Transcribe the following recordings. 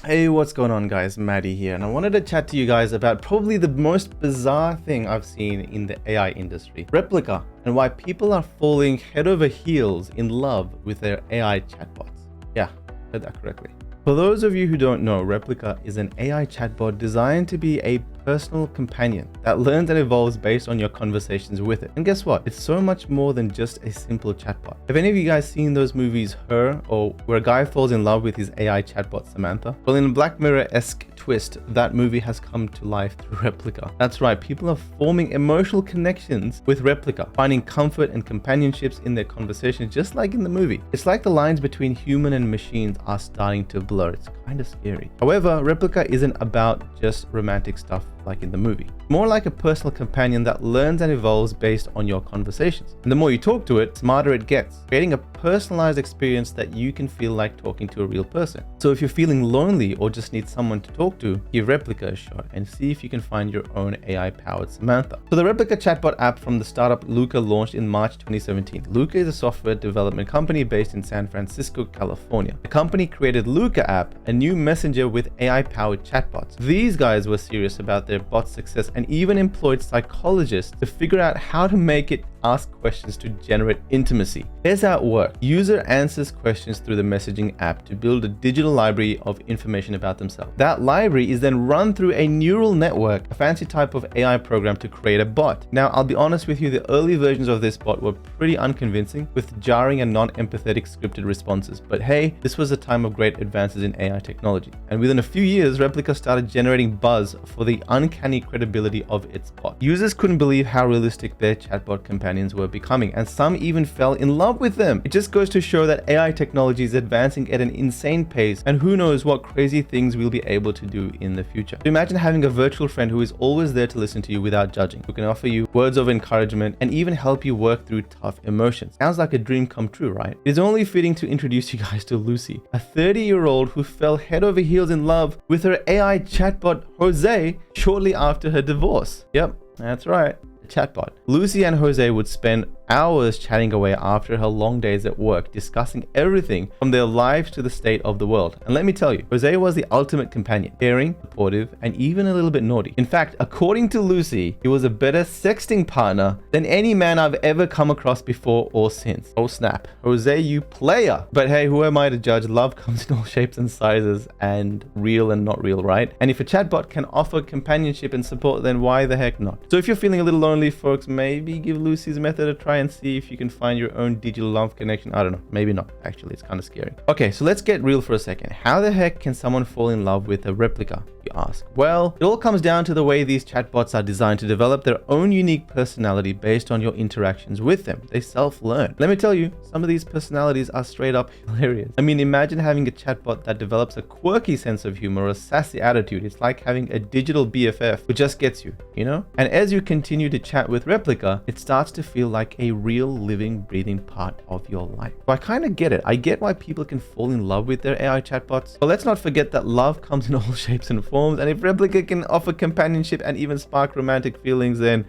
Hey, what's going on guys? Maddie here, and I wanted to chat to you guys about probably the most bizarre thing I've seen in the AI industry, Replica, and why people are falling head over heels in love with their AI chatbots. Yeah, heard that correctly. For those of you who don't know, Replica is an AI chatbot designed to be a personal companion that learns and evolves based on your conversations with it. And guess what? It's so much more than just a simple chatbot. Have any of you guys seen those movies Her, or where a guy falls in love with his AI chatbot Samantha? Well, in a Black Mirror-esque twist, that movie has come to life through Replica. That's right, people are forming emotional connections with Replica, finding comfort and companionships in their conversations just like in the movie. It's like the lines between human and machines are starting to blur. It's kind of scary. However, Replica isn't about just romantic stuff like in the movie. More like a personal companion that learns and evolves based on your conversations. And the more you talk to it, the smarter it gets, creating a personalized experience that you can feel like talking to a real person. So if you're feeling lonely or just need someone to talk to, give Replica a shot and see if you can find your own AI-powered Samantha. So the Replica chatbot app from the startup Luca launched in March 2017. Luca is a software development company based in San Francisco, California. The company created Luca app, a new messenger with AI-powered chatbots. These guys were serious about their bot success and even employed psychologists to figure out how to make it ask questions to generate intimacy. Here's how it works. User answers questions through the messaging app to build a digital library of information about themselves. That library is then run through a neural network, a fancy type of AI program to create a bot. Now, I'll be honest with you, the early versions of this bot were pretty unconvincing with jarring and non-empathetic scripted responses. But hey, this was a time of great advances in AI technology. And within a few years, Replica started generating buzz for the uncanny credibility of its bot. Users couldn't believe how realistic their chatbot companions were becoming, and some even fell in love with them. It just goes to show that AI technology is advancing at an insane pace, and who knows what crazy things we'll be able to do in the future. So imagine having a virtual friend who is always there to listen to you without judging, who can offer you words of encouragement and even help you work through tough emotions. Sounds like a dream come true, right? It is only fitting to introduce you guys to Lucy, a 30-year-old who fell head over heels in love with her AI chatbot Jose shortly after her divorce. Yep, that's right. Chatbot. Lucy and Jose would spend hours chatting away after her long days at work, discussing everything from their lives to the state of the world. And let me tell you, Jose was the ultimate companion, caring, supportive, and even a little bit naughty. In fact, according to Lucy, he was a better sexting partner than any man I've ever come across before or since. Oh snap. Jose, you player. But hey, who am I to judge? Love comes in all shapes and sizes, and real and not real, right? And if a chatbot can offer companionship and support, then why the heck not? So if you're feeling a little lonely, folks, maybe give Lucy's method a try and see if you can find your own digital love connection. I don't know, maybe not. Actually, it's kind of scary. Okay, so let's get real for a second. How the heck can someone fall in love with a replica, you ask? Well, it all comes down to the way these chatbots are designed to develop their own unique personality based on your interactions with them. They self-learn. Let me tell you, some of these personalities are straight up hilarious. I mean, imagine having a chatbot that develops a quirky sense of humor or a sassy attitude. It's like having a digital BFF who just gets you, you know? And as you continue to chat with Replica, it starts to feel like a real living, breathing part of your life. So I kind of get it. I get why people can fall in love with their AI chatbots. But let's not forget that love comes in all shapes and forms. And if Replica can offer companionship and even spark romantic feelings, then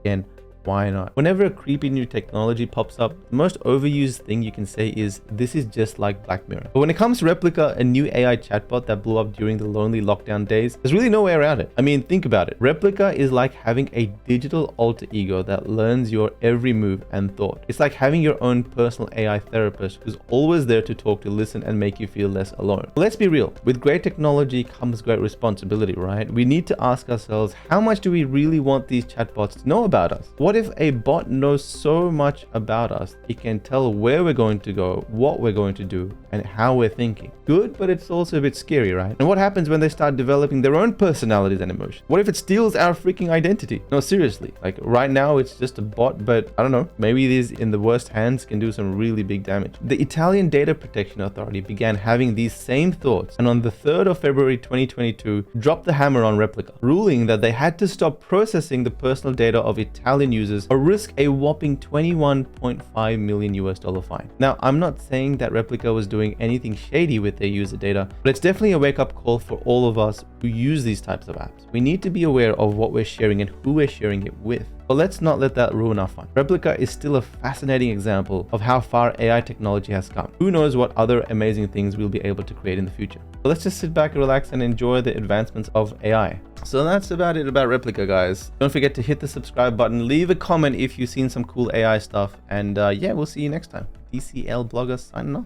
again, why not? Whenever a creepy new technology pops up, the most overused thing you can say is, this is just like Black Mirror. But when it comes to Replica, a new AI chatbot that blew up during the lonely lockdown days, there's really no way around it. I mean, think about it. Replica is like having a digital alter ego that learns your every move and thought. It's like having your own personal AI therapist who's always there to talk, to listen, and make you feel less alone. But let's be real. With great technology comes great responsibility, right? We need to ask ourselves, how much do we really want these chatbots to know about us? What if a bot knows so much about us, it can tell where we're going to go, what we're going to do, and how we're thinking? Good, but it's also a bit scary, right? And what happens when they start developing their own personalities and emotions? What if it steals our freaking identity? No, seriously. Like right now, it's just a bot, but I don't know, maybe these in the worst hands can do some really big damage. The Italian Data Protection Authority began having these same thoughts, and on the 3rd of February 2022, dropped the hammer on Replica, ruling that they had to stop processing the personal data of Italian users users or risk a whopping 21.5 million US dollar fine. Now, I'm not saying that Replica was doing anything shady with their user data, but it's definitely a wake-up call for all of us who use these types of apps. We need to be aware of what we're sharing and who we're sharing it with. But let's not let that ruin our fun. Replica is still a fascinating example of how far AI technology has come. Who knows what other amazing things we'll be able to create in the future. So let's just sit back, relax, and enjoy the advancements of AI. So that's about it about Replica, guys. Don't forget to hit the subscribe button, leave a comment if you've seen some cool AI stuff, and yeah, we'll see you next time. DCL Blogger signing off.